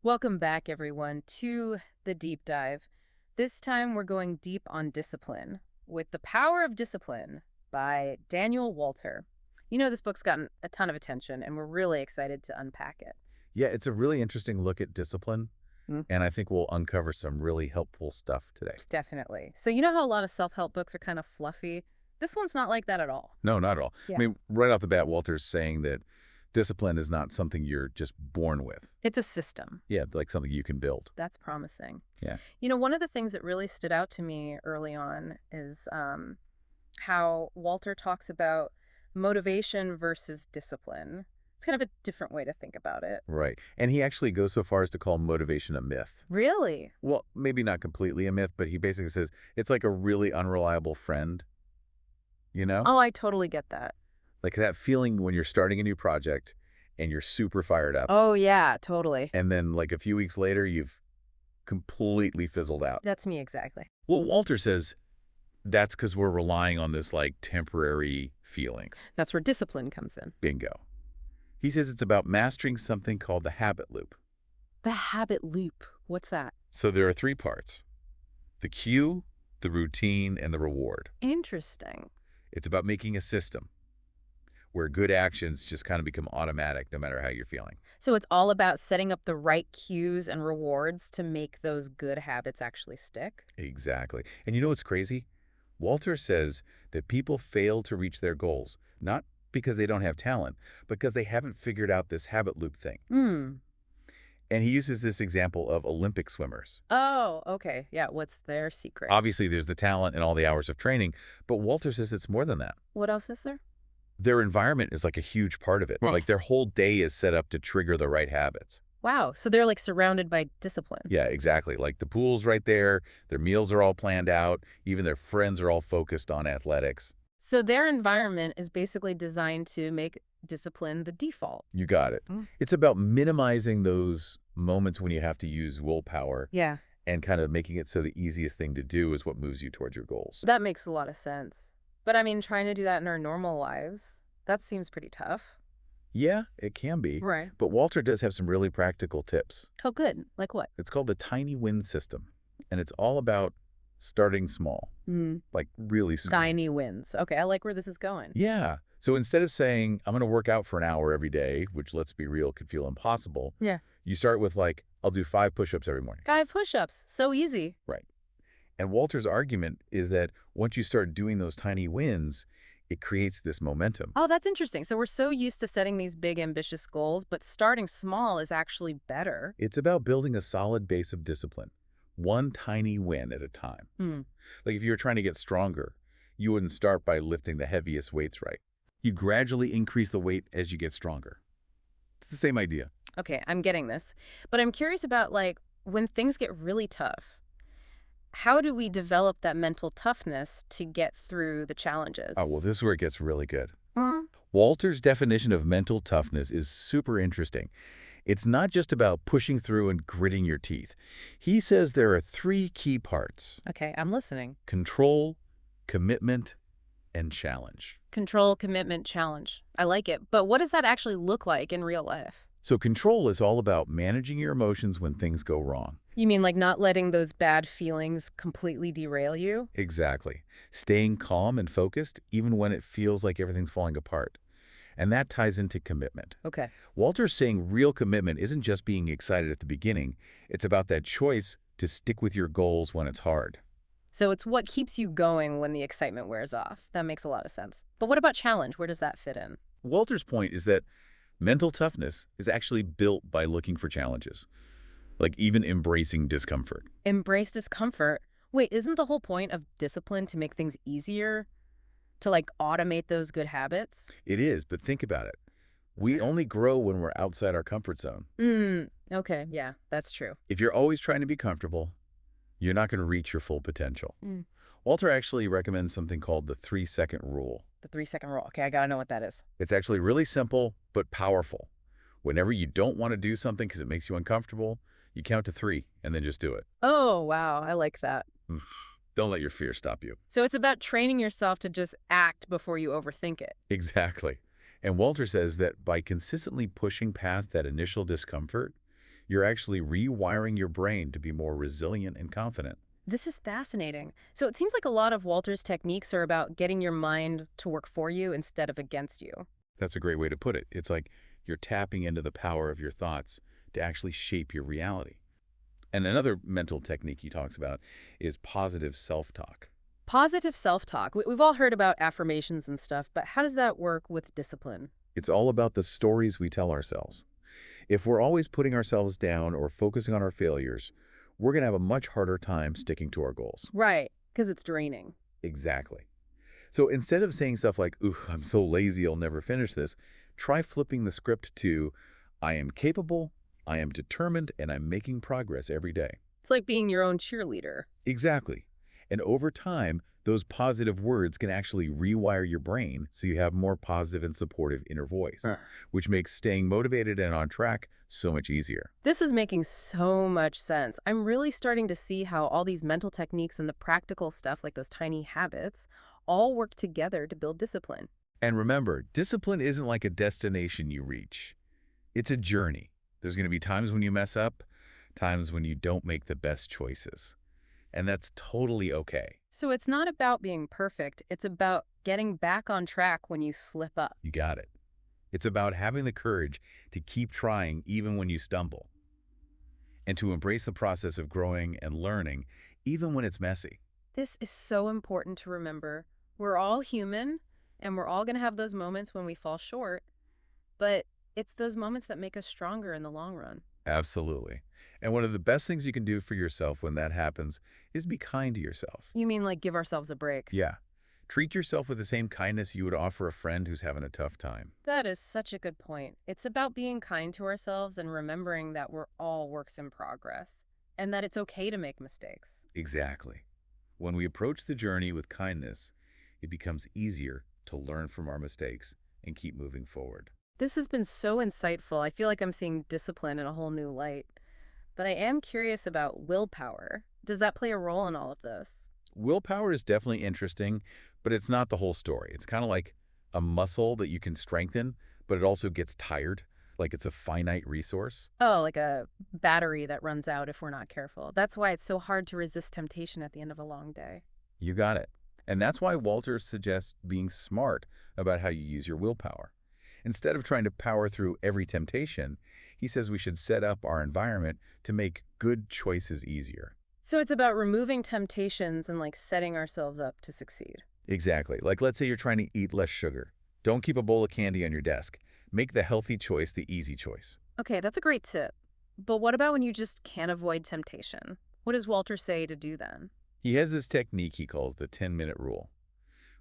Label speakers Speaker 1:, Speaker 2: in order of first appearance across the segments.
Speaker 1: Welcome back, everyone, to the deep dive. This time we're going deep on discipline with The Power of Discipline by Daniel Walter. You know, this book's gotten a ton of attention, and we're really excited to unpack it.
Speaker 2: Yeah, it's a really interesting look at discipline,
Speaker 1: Mm.
Speaker 2: and I think we'll uncover some really helpful stuff today.
Speaker 1: Definitely. So, you know how a lot of self help books are kind of fluffy? This one's not like that at all.
Speaker 2: No, not at all.
Speaker 1: Yeah.
Speaker 2: I mean, right off the bat, Walter's saying that discipline is not something you're just born with.
Speaker 1: It's a system.
Speaker 2: Yeah, like something you can build.
Speaker 1: That's promising.
Speaker 2: Yeah.
Speaker 1: You know, one of the things that really stood out to me early on is how Walter talks about motivation versus discipline. It's kind of a different way to think about it.
Speaker 2: Right. And he actually goes so far as to call motivation a myth.
Speaker 1: Really?
Speaker 2: Well, maybe not completely a myth, but he basically says it's like a really unreliable friend, you know?
Speaker 1: Oh, I totally get that.
Speaker 2: Like that feeling when you're starting a new project and you're super fired up,
Speaker 1: Oh, yeah, totally.
Speaker 2: and then like a few weeks later, you've completely fizzled out.
Speaker 1: That's me exactly.
Speaker 2: Well, Walter says that's because we're relying on this like temporary feeling.
Speaker 1: That's where discipline comes in.
Speaker 2: Bingo. He says it's about mastering something called the habit loop.
Speaker 1: The habit loop. What's that?
Speaker 2: So there are three parts: the cue, the routine, and the reward.
Speaker 1: Interesting.
Speaker 2: It's about making a system where good actions just kind of become automatic no matter how you're feeling.
Speaker 1: So it's all about setting up the right cues and rewards to make those good habits actually stick?
Speaker 2: Exactly. And you know what's crazy? Walter says that people fail to reach their goals, not because they don't have talent, but because they haven't figured out this habit loop thing.
Speaker 1: Hmm.
Speaker 2: And he uses this example of Olympic swimmers.
Speaker 1: Oh, okay. Yeah, what's their secret?
Speaker 2: Obviously, there's the talent and all the hours of training, but Walter says it's more than that.
Speaker 1: What else is there?
Speaker 2: Their environment is like a huge part of it.
Speaker 1: Right.
Speaker 2: Like their whole day is set up to trigger the right habits.
Speaker 1: Wow. So they're like surrounded by discipline.
Speaker 2: Yeah, exactly. Like the pool's right there, their meals are all planned out, even their friends are all focused on athletics.
Speaker 1: So their environment is basically designed to make discipline the default.
Speaker 2: You got it.
Speaker 1: Mm.
Speaker 2: It's about minimizing those moments when you have to use willpower
Speaker 1: Yeah.
Speaker 2: and kind of making it so the easiest thing to do is what moves you towards your goals.
Speaker 1: That makes a lot of sense. But I mean, trying to do that in our normal lives, that seems pretty tough.
Speaker 2: Yeah, it can be.
Speaker 1: Right.
Speaker 2: But Walter does have some really practical tips.
Speaker 1: Oh, good. Like what?
Speaker 2: It's called the tiny win system, and it's all about starting small,
Speaker 1: Mm.
Speaker 2: like really small.
Speaker 1: Tiny wins. Okay, I like where this is going.
Speaker 2: Yeah. So instead of saying, I'm going to work out for an hour every day, which let's be real, could feel impossible,
Speaker 1: Yeah.
Speaker 2: you start with like, I'll do 5 push-ups every morning.
Speaker 1: 5 push-ups. So easy.
Speaker 2: Right. And Walter's argument is that once you start doing those tiny wins, it creates this momentum.
Speaker 1: Oh, that's interesting. So we're so used to setting these big, ambitious goals, but starting small is actually better.
Speaker 2: It's about building a solid base of discipline, one tiny win at a time.
Speaker 1: Hmm.
Speaker 2: Like if you were trying to get stronger, you wouldn't start by lifting the heaviest weights, right? You gradually increase the weight as you get stronger. It's the same idea.
Speaker 1: Okay, I'm getting this. But I'm curious about, like, when things get really tough, how do we develop that mental toughness to get through the challenges?
Speaker 2: Oh, well, this is where it gets really good.
Speaker 1: Mm.
Speaker 2: Walter's definition of mental toughness is super interesting. It's not just about pushing through and gritting your teeth. He says there are 3 key parts:
Speaker 1: Okay, I'm listening.
Speaker 2: control, commitment, and challenge.
Speaker 1: Control, commitment, challenge. I like it. But what does that actually look like in real life?
Speaker 2: So control is all about managing your emotions when things go wrong.
Speaker 1: You mean like not letting those bad feelings completely derail you?
Speaker 2: Exactly. Staying calm and focused even when it feels like everything's falling apart. And that ties into commitment.
Speaker 1: Okay.
Speaker 2: Walter's saying real commitment isn't just being excited at the beginning. It's about that choice to stick with your goals when it's hard.
Speaker 1: So it's what keeps you going when the excitement wears off. That makes a lot of sense. But what about challenge? Where does that fit in?
Speaker 2: Walter's point is that mental toughness is actually built by looking for challenges, like even embracing discomfort.
Speaker 1: Embrace discomfort. Wait, isn't the whole point of discipline to make things easier? To like automate those good habits?
Speaker 2: It is, but think about it. We only grow when we're outside our comfort zone.
Speaker 1: Okay, yeah, that's true.
Speaker 2: If you're always trying to be comfortable, you're not going to reach your full potential.
Speaker 1: Mm.
Speaker 2: Walter actually recommends something called the 3-second rule.
Speaker 1: The 3-second rule. Okay, I gotta know what that is.
Speaker 2: It's actually really simple, but powerful. Whenever you don't want to do something because it makes you uncomfortable, you count to 3 and then just do it.
Speaker 1: Oh, wow, I like that.
Speaker 2: Don't let your fear stop you.
Speaker 1: So it's about training yourself to just act before you overthink it.
Speaker 2: Exactly. And Walter says that by consistently pushing past that initial discomfort, You're actually rewiring your brain to be more resilient and confident.
Speaker 1: This is fascinating. So it seems like a lot of Walter's techniques are about getting your mind to work for you instead of against you.
Speaker 2: That's a great way to put it. It's like you're tapping into the power of your thoughts to actually shape your reality. And another mental technique he talks about is positive self-talk.
Speaker 1: Positive self-talk. We've all heard about affirmations and stuff, but how does that work with discipline?
Speaker 2: It's all about the stories we tell ourselves. If we're always putting ourselves down or focusing on our failures, we're going to have a much harder time sticking to our goals.
Speaker 1: Right, because it's draining.
Speaker 2: Exactly. So instead of saying stuff like, ooh, I'm so lazy, I'll never finish this, try flipping the script to, I am capable, I am determined, and I'm making progress every day.
Speaker 1: It's like being your own cheerleader.
Speaker 2: Exactly. And over time, those positive words can actually rewire your brain so you have more positive and supportive inner voice,
Speaker 1: Huh.
Speaker 2: which makes staying motivated and on track so much easier.
Speaker 1: This is making so much sense. I'm really starting to see how all these mental techniques and the practical stuff, like those tiny habits, all work together to build discipline.
Speaker 2: And remember, discipline isn't like a destination you reach. It's a journey. There's going to be times when you mess up, times when you don't make the best choices. And that's totally okay.
Speaker 1: So it's not about being perfect. It's about getting back on track when you slip up.
Speaker 2: You got it. It's about having the courage to keep trying even when you stumble, and to embrace the process of growing and learning even when it's messy.
Speaker 1: This is so important to remember. We're all human, and we're all going to have those moments when we fall short, but it's those moments that make us stronger in the long run.
Speaker 2: Absolutely. And one of the best things you can do for yourself when that happens is be kind to yourself.
Speaker 1: You mean like give ourselves a break?
Speaker 2: Yeah. Treat yourself with the same kindness you would offer a friend who's having a tough time.
Speaker 1: That is such a good point. It's about being kind to ourselves and remembering that we're all works in progress and that it's okay to make mistakes.
Speaker 2: Exactly. When we approach the journey with kindness, it becomes easier to learn from our mistakes and keep moving forward.
Speaker 1: This has been so insightful. I feel like I'm seeing discipline in a whole new light. But I am curious about willpower. Does that play a role in all of this?
Speaker 2: Willpower is definitely interesting, but it's not the whole story. It's kind of like a muscle that you can strengthen, but it also gets tired, like it's a finite resource.
Speaker 1: Oh, like a battery that runs out if we're not careful. That's why it's so hard to resist temptation at the end of a long day.
Speaker 2: You got it. And that's why Walter suggests being smart about how you use your willpower. Instead of trying to power through every temptation, he says we should set up our environment to make good choices easier.
Speaker 1: So it's about removing temptations and like setting ourselves up to succeed.
Speaker 2: Exactly. Like let's say you're trying to eat less sugar. Don't keep a bowl of candy on your desk. Make the healthy choice the easy choice.
Speaker 1: Okay, that's a great tip. But what about when you just can't avoid temptation? What does Walter say to do then?
Speaker 2: He has this technique he calls the 10-minute rule.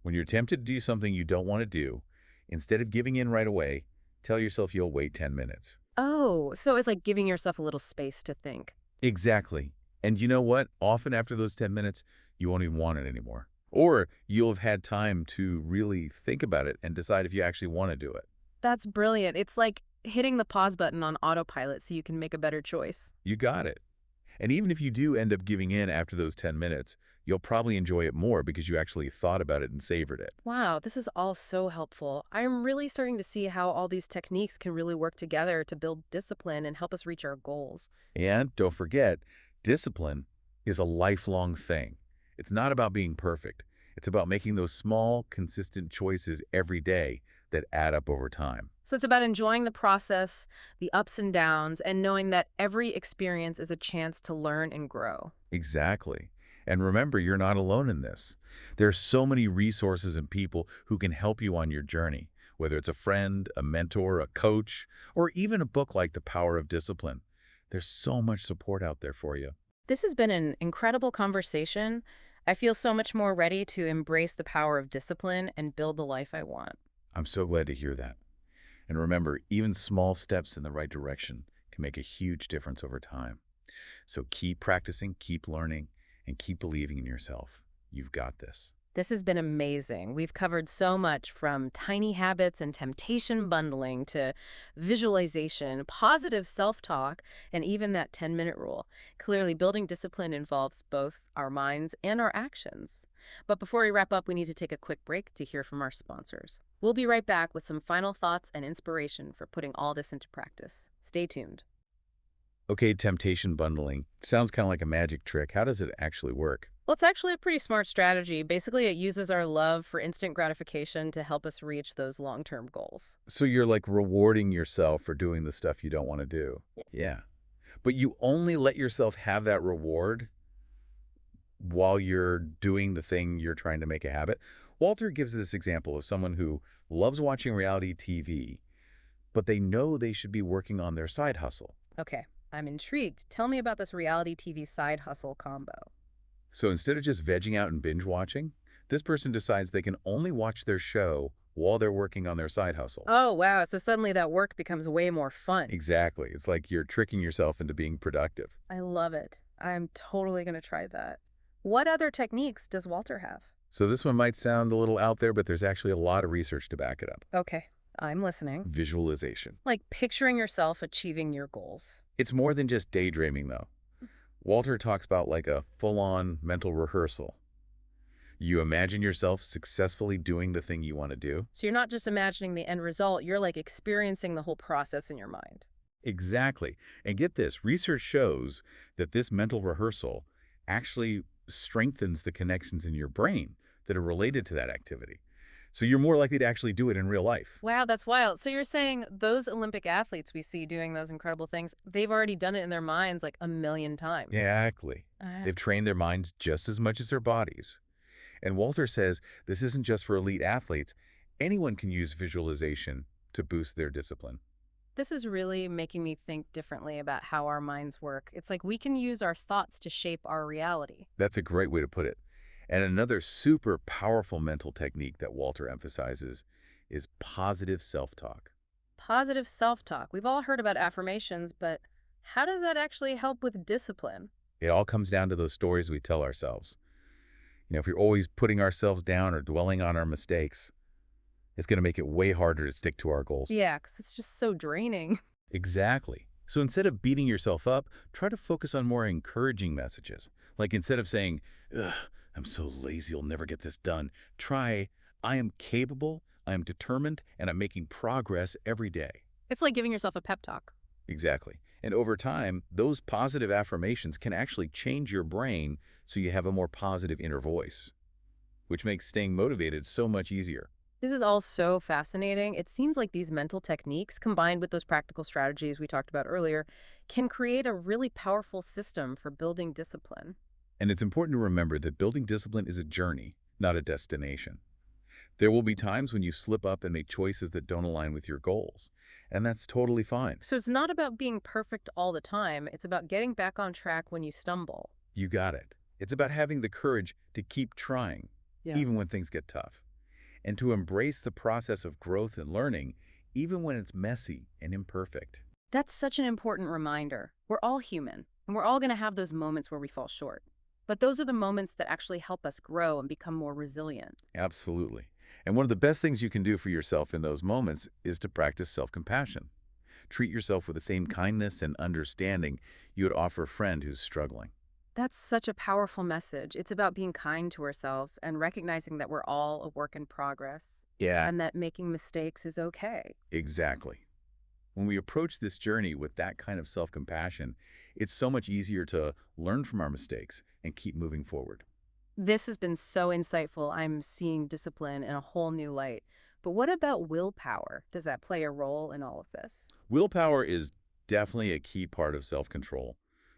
Speaker 2: When you're tempted to do something you don't want to do, instead of giving in right away, tell yourself you'll wait 10 minutes.
Speaker 1: Oh, so it's like giving yourself a little space to think.
Speaker 2: Exactly. And you know what? Often after those 10 minutes, you won't even want it anymore. Or you'll have had time to really think about it and decide if you actually want to do it.
Speaker 1: That's brilliant. It's like hitting the pause button on autopilot so you can make a better choice.
Speaker 2: You got it. And even if you do end up giving in after those 10 minutes, you'll probably enjoy it more because you actually thought about it and savored it.
Speaker 1: Wow, this is all so helpful. I'm really starting to see how all these techniques can really work together to build discipline and help us reach our goals.
Speaker 2: And don't forget, discipline is a lifelong thing. It's not about being perfect. It's about making those small, consistent choices every day that add up over time.
Speaker 1: So it's about enjoying the process, the ups and downs, and knowing that every experience is a chance to learn and grow.
Speaker 2: Exactly. And remember, you're not alone in this. There are so many resources and people who can help you on your journey, whether it's a friend, a mentor, a coach, or even a book like The Power of Discipline. There's so much support out there for you.
Speaker 1: This has been an incredible conversation. I feel so much more ready to embrace the power of discipline and build the life I want.
Speaker 2: I'm so glad to hear that. And remember, even small steps in the right direction can make a huge difference over time. So keep practicing, keep learning, and keep believing in yourself. You've got this.
Speaker 1: This has been amazing. We've covered so much from tiny habits and temptation bundling to visualization, positive self-talk, and even that 10-minute rule. Clearly, building discipline involves both our minds and our actions. But before we wrap up, we need to take a quick break to hear from our sponsors. We'll be right back with some final thoughts and inspiration for putting all this into practice. Stay tuned.
Speaker 2: Okay, temptation bundling. Sounds kind of like a magic trick. How does it actually work?
Speaker 1: Well, it's actually a pretty smart strategy. Basically, it uses our love for instant gratification to help us reach those long-term goals.
Speaker 2: So you're like rewarding yourself for doing the stuff you don't want to do. Yeah. But you only let yourself have that reward while you're doing the thing you're trying to make a habit. Walter gives this example of someone who loves watching reality TV, but they know they should be working on their side hustle.
Speaker 1: Okay, I'm intrigued. Tell me about this reality TV side hustle combo.
Speaker 2: So instead of just vegging out and binge watching, this person decides they can only watch their show while they're working on their side hustle.
Speaker 1: Oh, wow. So suddenly that work becomes way more fun.
Speaker 2: Exactly. It's like you're tricking yourself into being productive.
Speaker 1: I love it. I'm totally going to try that. What other techniques does Walter have?
Speaker 2: So this one might sound a little out there, but there's actually a lot of research to back it up.
Speaker 1: Okay, I'm listening.
Speaker 2: Visualization.
Speaker 1: Like picturing yourself achieving your goals.
Speaker 2: It's more than just daydreaming, though. Walter talks about like a full-on mental rehearsal. You imagine yourself successfully doing the thing you want to do.
Speaker 1: So you're not just imagining the end result, you're like experiencing the whole process in your mind.
Speaker 2: Exactly. And get this, research shows that this mental rehearsal actually strengthens the connections in your brain that are related to that activity. So you're more likely to actually do it in real life.
Speaker 1: Wow, that's wild. So you're saying those Olympic athletes we see doing those incredible things, they've already done it in their minds like a million times.
Speaker 2: Exactly.
Speaker 1: Ah,
Speaker 2: They've trained their minds just as much as their bodies. And Walter says this isn't just for elite athletes. Anyone can use visualization to boost their discipline.
Speaker 1: this is really making me think differently about how our minds work. It's like we can use our thoughts to shape our reality.
Speaker 2: That's a great way to put it. And another super powerful mental technique that Walter emphasizes is positive self-talk.
Speaker 1: Positive self-talk. We've all heard about affirmations, but how does that actually help with discipline?
Speaker 2: It all comes down to those stories we tell ourselves. If you're always putting ourselves down or dwelling on our mistakes, it's going to make it way harder to stick to our goals.
Speaker 1: Yeah, because it's just so draining.
Speaker 2: Exactly. So instead of beating yourself up, try to focus on more encouraging messages. Like instead of saying, ugh, I'm so lazy, I'll never get this done, try, I am capable, I am determined, and I'm making progress every day.
Speaker 1: It's like giving yourself a pep talk.
Speaker 2: Exactly. And over time, those positive affirmations can actually change your brain so you have a more positive inner voice, which makes staying motivated so much easier.
Speaker 1: This is all so fascinating. It seems like these mental techniques, combined with those practical strategies we talked about earlier, can create a really powerful system for building discipline.
Speaker 2: And it's important to remember that building discipline is a journey, not a destination. There will be times when you slip up and make choices that don't align with your goals, and that's totally fine.
Speaker 1: So it's not about being perfect all the time. It's about getting back on track when you stumble.
Speaker 2: You got it. It's about having the courage to keep trying,
Speaker 1: Yeah.
Speaker 2: even when things get tough, and to embrace the process of growth and learning, even when it's messy and imperfect.
Speaker 1: That's such an important reminder. We're all human, and we're all going to have those moments where we fall short. But those are the moments that actually help us grow and become more resilient.
Speaker 2: Absolutely. And one of the best things you can do for yourself in those moments is to practice self-compassion. Treat yourself with the same kindness and understanding you would offer a friend who's struggling.
Speaker 1: That's such a powerful message. It's about being kind to ourselves and recognizing that we're all a work in progress
Speaker 2: Yeah,
Speaker 1: and that making mistakes is okay.
Speaker 2: exactly. When we approach this journey with that kind of self-compassion, it's so much easier to learn from our mistakes and keep moving forward.
Speaker 1: This has been so insightful. I'm seeing discipline in a whole new light. But what about willpower? Does that play a role in all of this?
Speaker 2: Willpower is definitely a key part of self-control,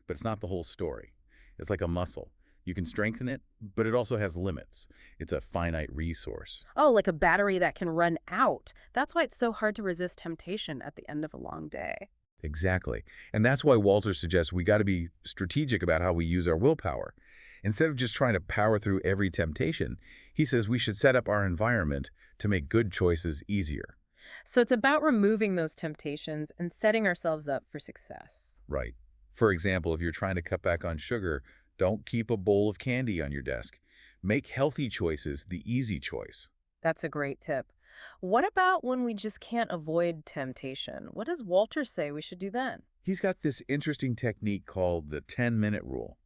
Speaker 2: but it's not the whole story. It's like a muscle. You can strengthen it, but it also has limits. It's a finite resource.
Speaker 1: Oh, like a battery that can run out. That's why it's so hard to resist temptation at the end of a long day.
Speaker 2: Exactly. And that's why Walter suggests we got to be strategic about how we use our willpower. Instead of just trying to power through every temptation, he says we should set up our environment to make good choices easier.
Speaker 1: So it's about removing those temptations and setting ourselves up for success.
Speaker 2: Right. For example, if you're trying to cut back on sugar, don't keep a bowl of candy on your desk. Make healthy choices the easy choice.
Speaker 1: That's a great tip. What about when we just can't avoid temptation? What does Walter say we should do then?
Speaker 2: He's got this interesting technique called the 10-minute rule.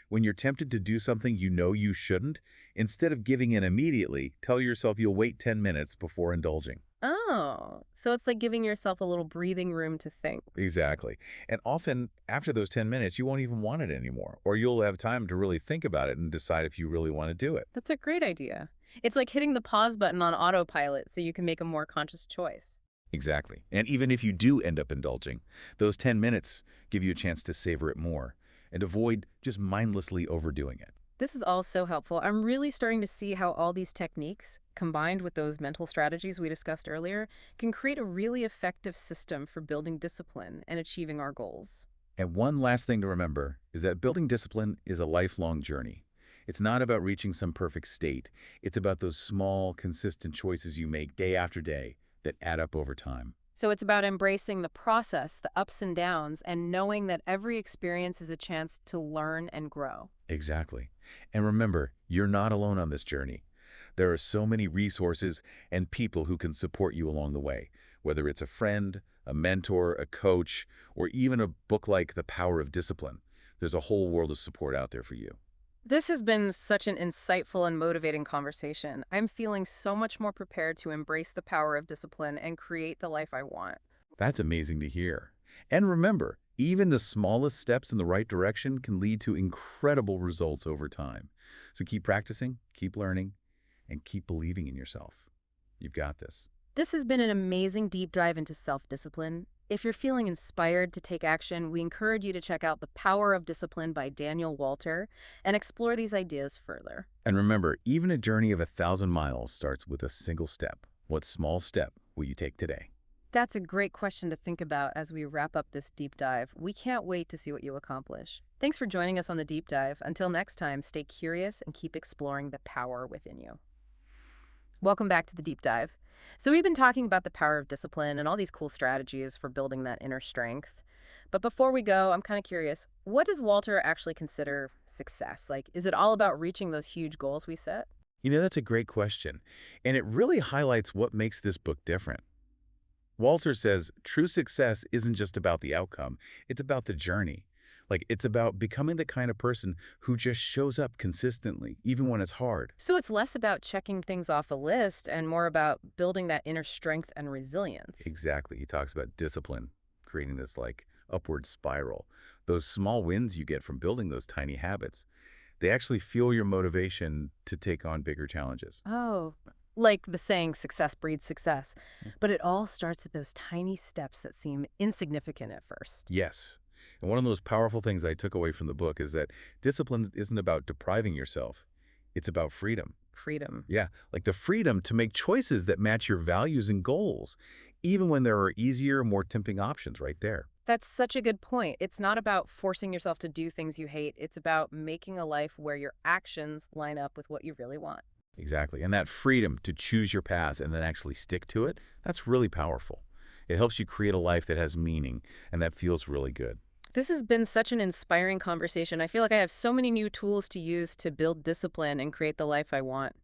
Speaker 2: When you're tempted to do something you know you shouldn't, instead of giving in immediately, tell yourself you'll wait 10 minutes before indulging.
Speaker 1: Oh, so it's like giving yourself a little breathing room to think.
Speaker 2: Exactly. And often, after those 10 minutes, you won't even want it anymore, or you'll have time to really think about it and decide if you really want to do it.
Speaker 1: That's a great idea. It's like hitting the pause button on autopilot so you can make a more conscious choice.
Speaker 2: Exactly. And even if you do end up indulging, those 10 minutes give you a chance to savor it more and avoid just mindlessly overdoing it.
Speaker 1: This is all so helpful. I'm really starting to see how all these techniques, combined with those mental strategies we discussed earlier, can create a really effective system for building discipline and achieving our goals.
Speaker 2: And one last thing to remember is that building discipline is a lifelong journey. It's not about reaching some perfect state. It's about those small, consistent choices you make day after day that add up over time.
Speaker 1: So it's about embracing the process, the ups and downs, and knowing that every experience is a chance to learn and grow.
Speaker 2: Exactly. And remember, you're not alone on this journey. There are so many resources and people who can support you along the way, whether it's a friend, a mentor, a coach, or even a book like The Power of Discipline. There's a whole world of support out there for you.
Speaker 1: This has been such an insightful and motivating conversation. I'm feeling so much more prepared to embrace the power of discipline and create the life I want.
Speaker 2: That's amazing to hear. And remember, even the smallest steps in the right direction can lead to incredible results over time. So keep practicing, keep learning, and keep believing in yourself. You've got this.
Speaker 1: This has been an amazing deep dive into self-discipline. If you're feeling inspired to take action, we encourage you to check out The Power of Discipline by Daniel Walter and explore these ideas further.
Speaker 2: And remember, even a journey of 1,000 miles starts with a single step. What small step will you take today?
Speaker 1: That's a great question to think about as we wrap up this deep dive. We can't wait to see what you accomplish. Thanks for joining us on the deep dive. Until next time, stay curious and keep exploring the power within you. Welcome back to the deep dive. So we've been talking about the power of discipline and all these cool strategies for building that inner strength. But before we go, I'm kind of curious, what does Walter actually consider success? Like, is it all about reaching those huge goals we set?
Speaker 2: That's a great question. And it really highlights what makes this book different. Walter says true success isn't just about the outcome, it's about the journey. Like, it's about becoming the kind of person who just shows up consistently, even when it's hard.
Speaker 1: So it's less about checking things off a list and more about building that inner strength and resilience.
Speaker 2: Exactly. He talks about discipline, creating this like upward spiral. Those small wins you get from building those tiny habits, they actually fuel your motivation to take on bigger challenges.
Speaker 1: Oh, like the saying, success breeds success. But it all starts with those tiny steps that seem insignificant at first.
Speaker 2: Yes. And one of the most powerful things I took away from the book is that discipline isn't about depriving yourself. It's about freedom.
Speaker 1: Freedom.
Speaker 2: Yeah, like the freedom to make choices that match your values and goals, even when there are easier, more tempting options right there.
Speaker 1: That's such a good point. It's not about forcing yourself to do things you hate. It's about making a life where your actions line up with what you really want.
Speaker 2: Exactly. And that freedom to choose your path and then actually stick to it, that's really powerful. It helps you create a life that has meaning and that feels really good.
Speaker 1: This has been such an inspiring conversation. I feel like I have so many new tools to use to build discipline and create the life I want.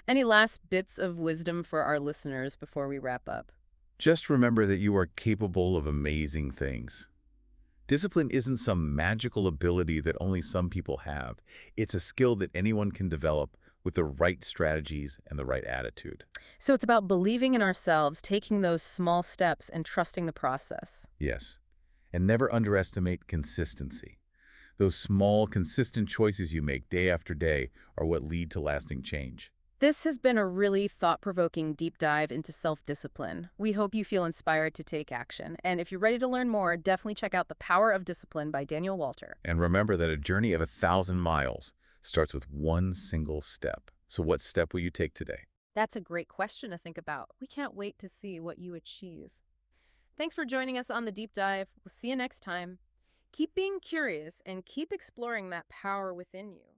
Speaker 1: Any last bits of wisdom for our listeners before we wrap up?
Speaker 2: Just remember that you are capable of amazing things. Discipline isn't some magical ability that only some people have. It's a skill that anyone can develop with the right strategies and the right attitude.
Speaker 1: So it's about believing in ourselves, taking those small steps, and trusting the process.
Speaker 2: Yes. And never underestimate consistency. Those small, consistent choices you make day after day are what lead to lasting change.
Speaker 1: This has been a really thought-provoking deep dive into self-discipline. We hope you feel inspired to take action. And if you're ready to learn more, definitely check out The Power of Discipline by Daniel Walter.
Speaker 2: And remember that a journey of 1,000 miles starts with one single step. So what step will you take today?
Speaker 1: That's a great question to think about. We can't wait to see what you achieve. Thanks for joining us on the deep dive. We'll see you next time. Keep being curious and keep exploring that power within you.